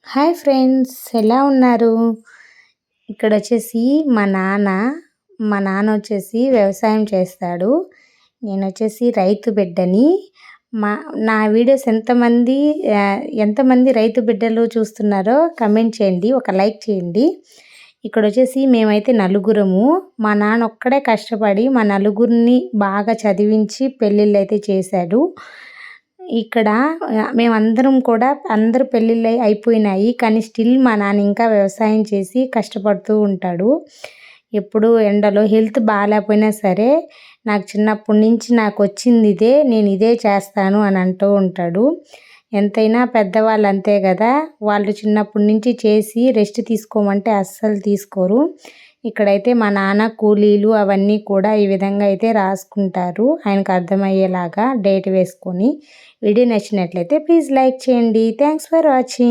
Hi friends, ఎలా ఉన్నారు? ఇక్కడ వచ్చేసి మా నాన్న వచ్చేసి వ్యవసాయం చేస్తాడు. నేను వచ్చేసి రైతు బిడ్డని. నా వీడియోస్ ఎంతమంది రైతు బిడ్డలు చూస్తున్నారో కమెంట్ చేయండి, ఒక లైక్ చేయండి. ఇక్కడ వచ్చేసి మేమైతే నలుగురము. మా నాన్న ఒక్కడే కష్టపడి మా నలుగురిని బాగా చదివించి పెళ్ళిళ్ళు అయితే చేశాడు. ఇక్కడ మేమందరం కూడా అందరూ పెళ్ళిళ్ళు అయిపోయినాయి, కానీ స్టిల్ మా నాన్న ఇంకా వ్యవసాయం చేసి కష్టపడుతూ ఉంటాడు. ఎప్పుడు ఎండలో హెల్త్ బాగాలేకపోయినా సరే నాకు చిన్నప్పటి నుంచి నాకు వచ్చింది ఇదే, నేను ఇదే చేస్తాను అని అంటూ ఉంటాడు. ఎంతైనా పెద్దవాళ్ళు అంతే కదా, వాళ్ళు చిన్నప్పటి నుంచి చేసి రెస్ట్ తీసుకోమంటే అస్సలు తీసుకోరు. ఇక్కడైతే మా నాన్న కూలీలు అవన్నీ కూడా ఈ విధంగా అయితే రాసుకుంటారు, ఆయనకు అర్థమయ్యేలాగా డేట్ వేసుకొని. వీడియో నచ్చినట్లయితే ప్లీజ్ లైక్ చేయండి. Thanks for watching.